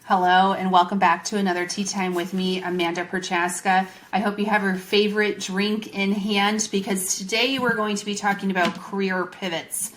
Hello and welcome back to another Tea Time with me, Amanda Prochaska. I hope you have your favorite drink in hand because today we're going to be talking about career pivots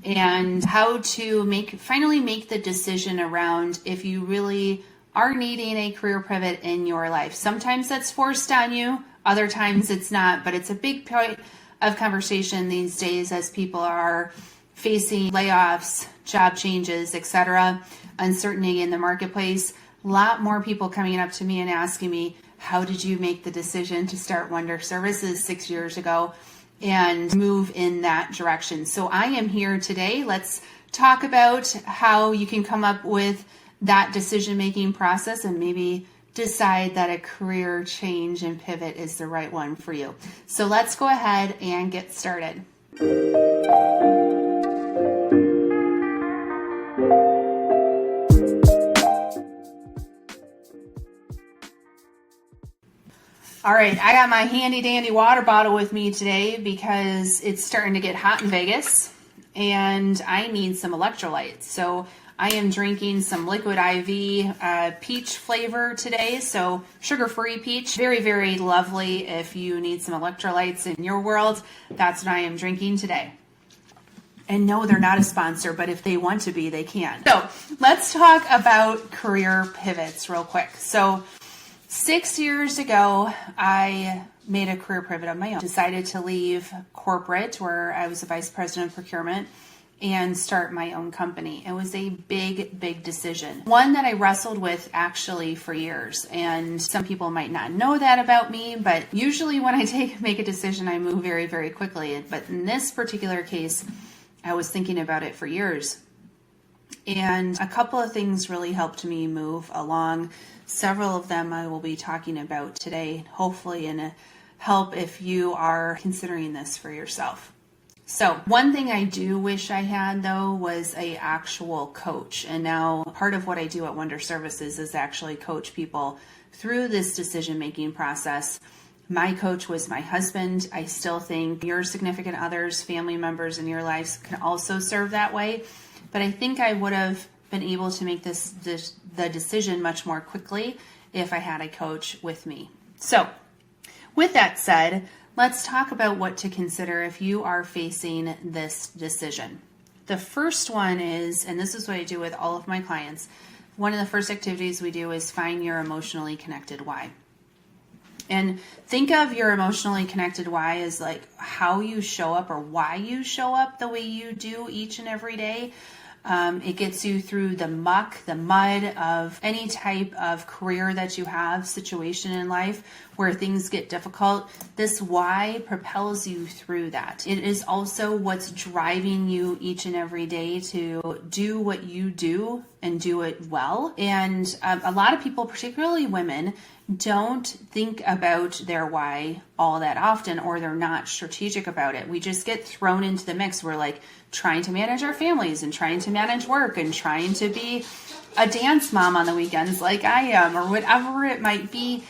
and how to finally make the decision around if you really are needing a career pivot in your life. Sometimes that's forced on you, other times it's not, but it's a big point of conversation these days as people are facing layoffs, job changes, etc., uncertainty in the marketplace. A lot more people coming up to me and asking me, how did you make the decision to start Wonder Services 6 years ago and move in that direction? So I am here today. Let's talk about how you can come up with that decision-making process and maybe decide that a career change and pivot is the right one for you. So let's go ahead and get started. All right, I got my handy dandy water bottle with me today because it's starting to get hot in Vegas and I need some electrolytes. So I am drinking some Liquid IV peach flavor today, so sugar-free peach. Very, very lovely if you need some electrolytes in your world. That's what I am drinking today. And no, they're not a sponsor, but if they want to be, they can. So let's talk about career pivots real quick. So 6 years ago, I made a career pivot of my own. Decided to leave corporate, where I was a vice president of procurement, and start my own company. It was a big, big decision. One that I wrestled with actually for years. And some people might not know that about me, but usually when I make a decision, I move very, very quickly. But in this particular case, I was thinking about it for years. And a couple of things really helped me move along. Several of them I will be talking about today, hopefully in a help if you are considering this for yourself. So one thing I do wish I had though was a actual coach. And now part of what I do at Wonder Services is actually coach people through this decision-making process. My coach was my husband. I still think your significant others, family members in your lives can also serve that way. But I think I would have been able to make the decision much more quickly if I had a coach with me. So with that said, let's talk about what to consider if you are facing this decision. The first one is, and this is what I do with all of my clients, one of the first activities we do is find your emotionally connected why. And think of your emotionally connected why as like how you show up or why you show up the way you do each and every day. It gets you through the muck, the mud of any type of career that you have, situation in life where things get difficult. This why propels you through that. It is also what's driving you each and every day to do what you do and do it well. And a lot of people, particularly women, don't think about their why all that often, or they're not strategic about it. We just get thrown into the mix. We're like trying to manage our families and trying to manage work and trying to be a dance mom on the weekends like I am, or whatever it might be.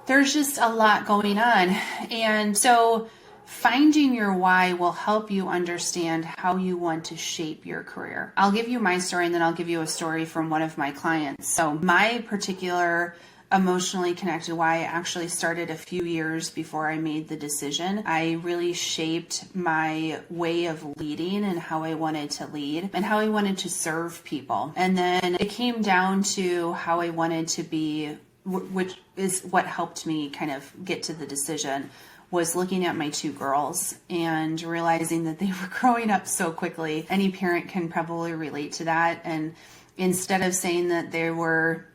There's just a lot going on. And so finding your why will help you understand how you want to shape your career. I'll give you my story and then I'll give you a story from one of my clients. So my particular emotionally connected why actually started a few years before I made the decision. I really shaped my way of leading and how I wanted to lead and how I wanted to serve people. And then it came down to how I wanted to be, which is what helped me kind of get to the decision, was looking at my two girls and realizing that they were growing up so quickly. Any parent can probably relate to that. And instead of saying that they were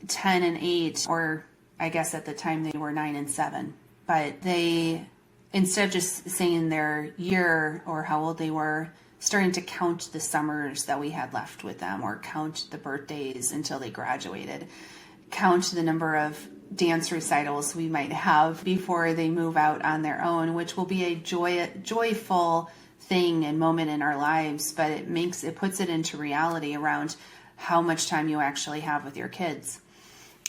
10 and 8, or I guess at the time they were 9 and 7, but they, instead of just saying their year or how old they were, starting to count the summers that we had left with them, or count the birthdays until they graduated, count the number of dance recitals we might have before they move out on their own, which will be a joyful thing and moment in our lives, but it puts it into reality around how much time you actually have with your kids.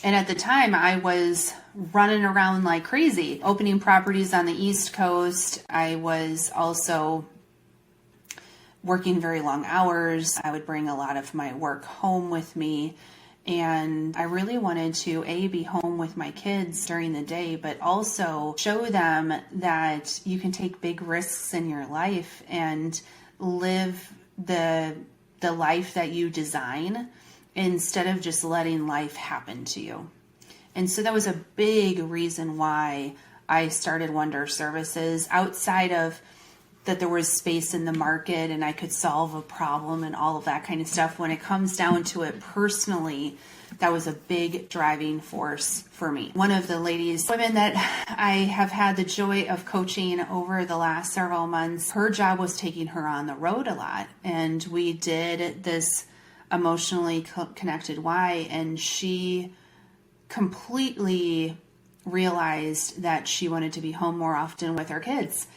And at the time, I was running around like crazy, opening properties on the East Coast. I was also working very long hours. I would bring a lot of my work home with me. And I really wanted to, be home with my kids during the day, but also show them that you can take big risks in your life and live the life that you design instead of just letting life happen to you. And so that was a big reason why I started Wonder Services, outside of that there was space in the market and I could solve a problem and all of that kind of stuff. When it comes down to it personally, that was a big driving force for me. One of the women that I have had the joy of coaching over the last several months, her job was taking her on the road a lot. And we did this emotionally connected why, and she completely realized that she wanted to be home more often with her kids.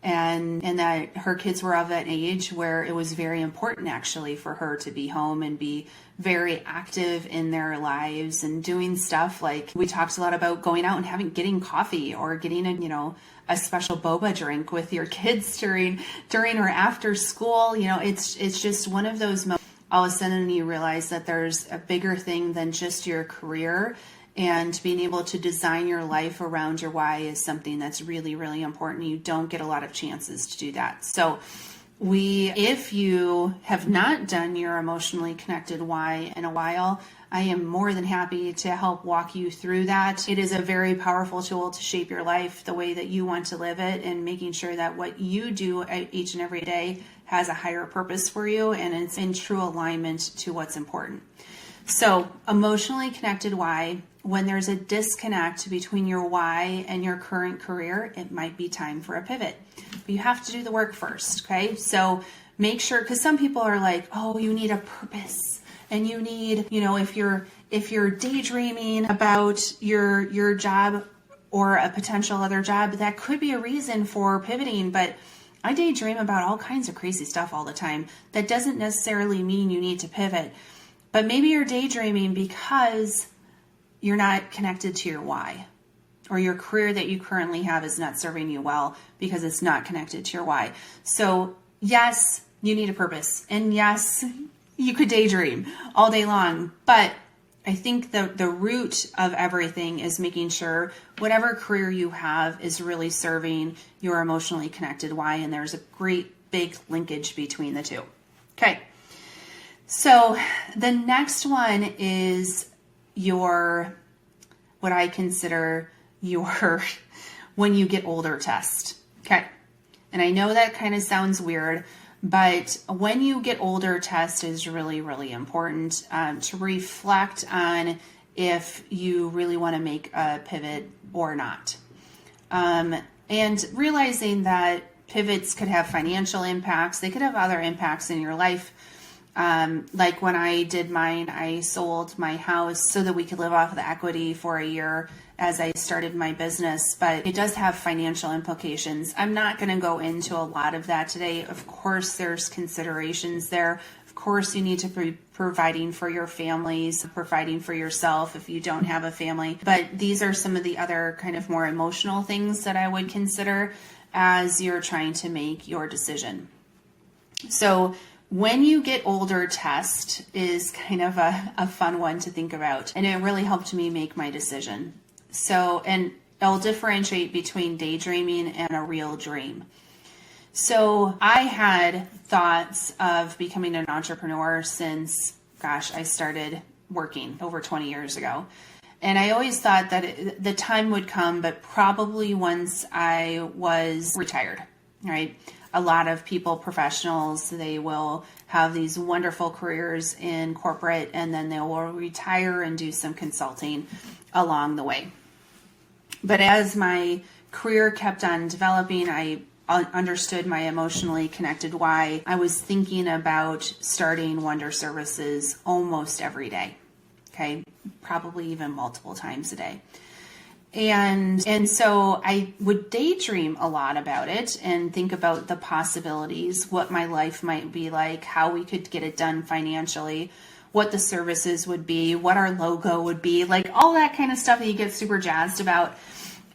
And that her kids were of an age where it was very important actually for her to be home and be very active in their lives and doing stuff like we talked a lot about going out and getting coffee or getting a special boba drink with your kids during or after school. It's just one of those moments. All of a sudden you realize that there's a bigger thing than just your career. And being able to design your life around your why is something that's really, really important. You don't get a lot of chances to do that. So if you have not done your emotionally connected why in a while, I am more than happy to help walk you through that. It is a very powerful tool to shape your life the way that you want to live it, and making sure that what you do each and every day has a higher purpose for you and it's in true alignment to what's important. So emotionally connected why. When there's a disconnect between your why and your current career, it might be time for a pivot. But you have to do the work first, okay? So make sure, because some people are like, oh, you need a purpose. And you need, if you're daydreaming about your job or a potential other job, that could be a reason for pivoting. But I daydream about all kinds of crazy stuff all the time. That doesn't necessarily mean you need to pivot. But maybe you're daydreaming because you're not connected to your why, or your career that you currently have is not serving you well because it's not connected to your why. So yes, you need a purpose, and yes, you could daydream all day long, but I think the root of everything is making sure whatever career you have is really serving your emotionally connected why, and there's a great big linkage between the two. Okay, so the next one is what I consider your when you get older test. Okay. And I know that kind of sounds weird, but when you get older test is really, really important to reflect on if you really want to make a pivot or not. And realizing that pivots could have financial impacts. They could have other impacts in your life. Like when I did mine, I sold my house so that we could live off the equity for a year as I started my business, but it does have financial implications. I'm not going to go into a lot of that today. Of course, there's considerations there. Of course, you need to be providing for your families, providing for yourself if you don't have a family. But these are some of the other kind of more emotional things that I would consider as you're trying to make your decision. So when you get older test is kind of a fun one to think about, and it really helped me make my decision. So, and I'll differentiate between daydreaming and a real dream. So I had thoughts of becoming an entrepreneur since, I started working over 20 years ago. And I always thought that the time would come, but probably once I was retired, right? A lot of people, professionals, they will have these wonderful careers in corporate, and then they will retire and do some consulting along the way. But as my career kept on developing, I understood my emotionally connected why. I was thinking about starting Wonder Services almost every day. Okay, probably even multiple times a day. And so I would daydream a lot about it and think about the possibilities, what my life might be like, how we could get it done financially, what the services would be, what our logo would be, like all that kind of stuff that you get super jazzed about.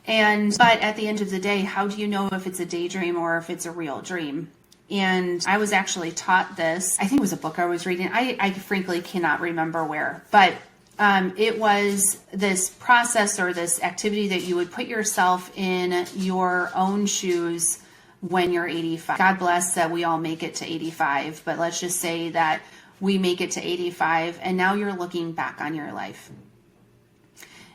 But at the end of the day, how do you know if it's a daydream or if it's a real dream? And I was actually taught this, I think it was a book I was reading. I frankly cannot remember where, but It was this process or this activity that you would put yourself in your own shoes when you're 85. God bless that we all make it to 85, but let's just say that we make it to 85 and now you're looking back on your life.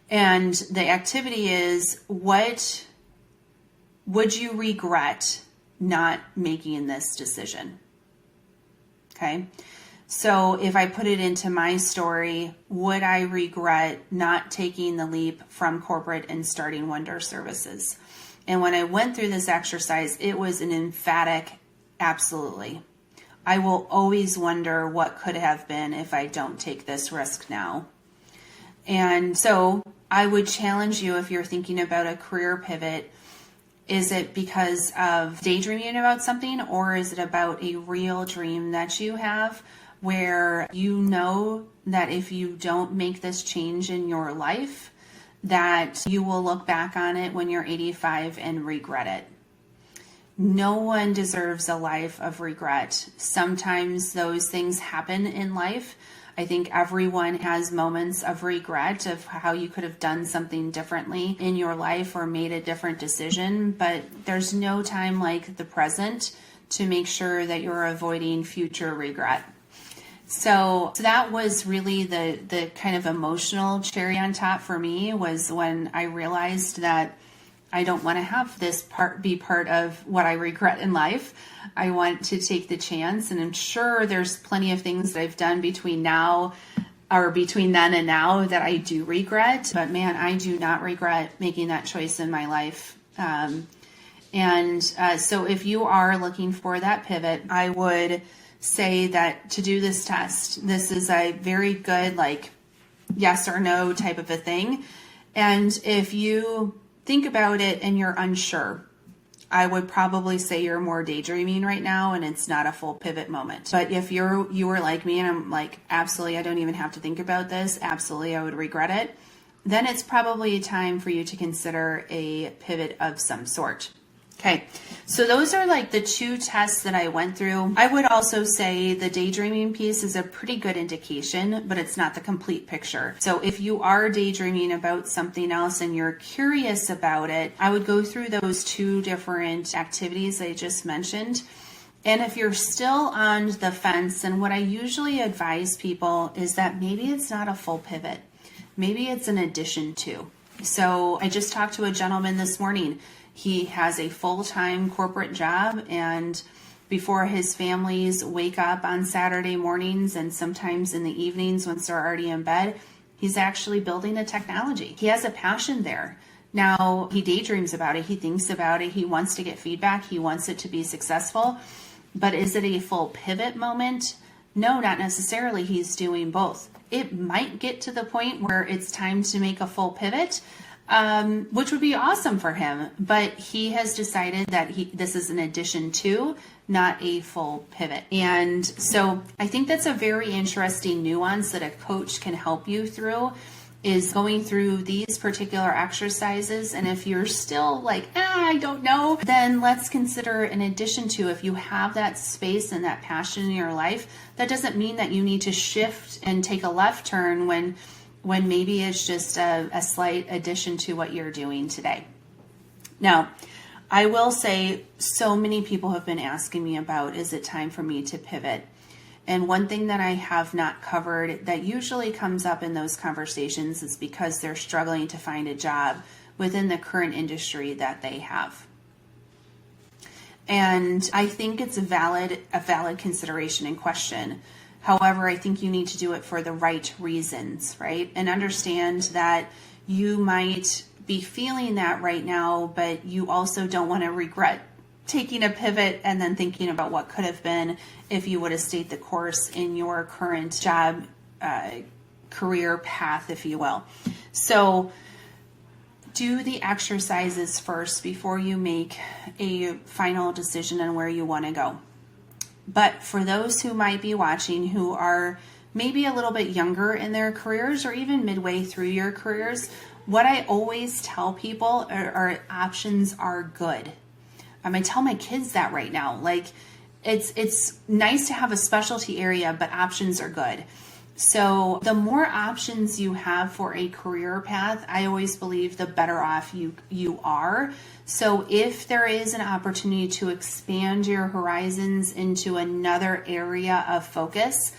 And the activity is, what would you regret not making this decision? Okay. So if I put it into my story, would I regret not taking the leap from corporate and starting Wonder Services? And when I went through this exercise, it was an emphatic absolutely. I will always wonder what could have been if I don't take this risk now. And so I would challenge you, if you're thinking about a career pivot, is it because of daydreaming about something, or is it about a real dream that you have where you know that if you don't make this change in your life, that you will look back on it when you're 85 and regret it? No one deserves a life of regret. Sometimes those things happen in life. I think everyone has moments of regret of how you could have done something differently in your life or made a different decision, but there's no time like the present to make sure that you're avoiding future regret. So that was really the kind of emotional cherry on top for me, was when I realized that I don't want to have this be part of what I regret in life. I want to take the chance, and I'm sure there's plenty of things that I've done between then and now that I do regret. But man, I do not regret making that choice in my life. So if you are looking for that pivot, I would say that to do this test, this is a very good, like, yes or no type of a thing. And if you think about it and you're unsure, I would probably say you're more daydreaming right now and it's not a full pivot moment. But if you were like me and I'm like, absolutely, I don't even have to think about this, absolutely, I would regret it, then it's probably time for you to consider a pivot of some sort. Okay, so those are like the two tests that I went through. I would also say the daydreaming piece is a pretty good indication, but it's not the complete picture. So if you are daydreaming about something else and you're curious about it, I would go through those two different activities I just mentioned. And if you're still on the fence, then what I usually advise people is that maybe it's not a full pivot. Maybe it's an addition to. So I just talked to a gentleman this morning. He has a full-time corporate job, and before his families wake up on Saturday mornings and sometimes in the evenings once they're already in bed, he's actually building a technology. He has a passion there. Now, he daydreams about it. He thinks about it. He wants to get feedback. He wants it to be successful. But is it a full pivot moment? No, not necessarily. He's doing both. It might get to the point where it's time to make a full pivot, which would be awesome for him. But he has decided that this is an addition to, not a full pivot. And so I think that's a very interesting nuance that a coach can help you through, is going through these particular exercises. And if you're still like, I don't know, then let's consider an addition to. If you have that space and that passion in your life, that doesn't mean that you need to shift and take a left turn when maybe it's just a slight addition to what you're doing today. Now, I will say, so many people have been asking me about, is it time for me to pivot? And one thing that I have not covered that usually comes up in those conversations is because they're struggling to find a job within the current industry that they have. And I think it's a valid consideration and question. However, I think you need to do it for the right reasons, right? And understand that you might be feeling that right now, but you also don't want to regret taking a pivot and then thinking about what could have been if you would have stayed the course in your current job, career path, if you will. So do the exercises first before you make a final decision on where you want to go. But for those who might be watching who are maybe a little bit younger in their careers or even midway through your careers, what I always tell people are options are good. I tell my kids that right now. Like, it's nice to have a specialty area, but options are good. So the more options you have for a career path, I always believe the better off you are. So if there is an opportunity to expand your horizons into another area of focus,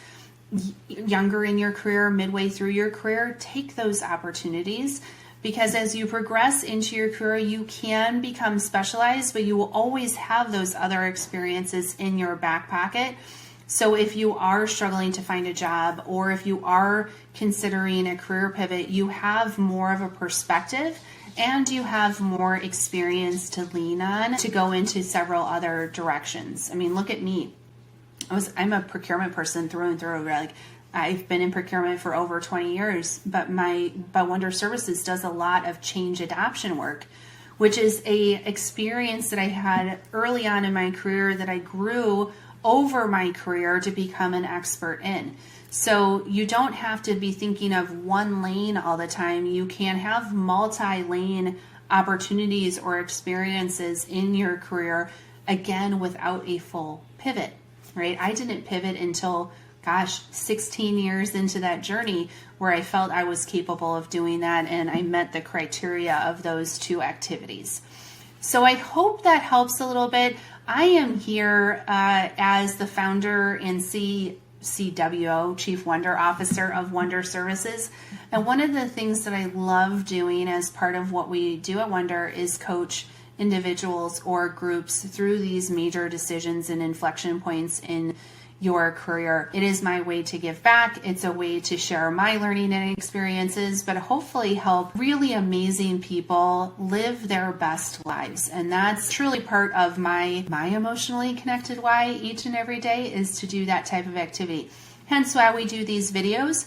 younger in your career, midway through your career, take those opportunities, because as you progress into your career, you can become specialized, but you will always have those other experiences in your back pocket. So if you are struggling to find a job, or if you are considering a career pivot, you have more of a perspective and you have more experience to lean on to go into several other directions. I mean, look at me. I'm a procurement person through and through. Like, I've been in procurement for over 20 years, but Wonder Services does a lot of change adoption work, which is a experience that I had early on in my career that I grew over my career to become an expert in. So you don't have to be thinking of one lane all the time. You can have multi-lane opportunities or experiences in your career, again, without a full pivot, right? I didn't pivot until 16 years into that journey where I felt I was capable of doing that and I met the criteria of those two activities. So I hope that helps a little bit. I am here as the founder and CWO, Chief Wonder Officer of Wonder Services. And one of the things that I love doing as part of what we do at Wonder is coach individuals or groups through these major decisions and inflection points in your career. It is my way to give back. It's a way to share my learning and experiences, but hopefully help really amazing people live their best lives. And that's truly part of my emotionally connected why each and every day, is to do that type of activity. Hence why we do these videos.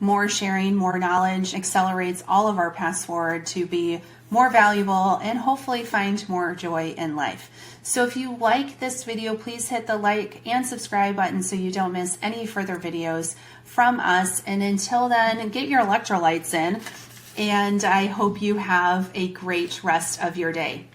More sharing, more knowledge accelerates all of our paths forward to be more valuable and hopefully find more joy in life. So if you like this video, please hit the like and subscribe button so you don't miss any further videos from us. And until then, get your electrolytes in, and I hope you have a great rest of your day.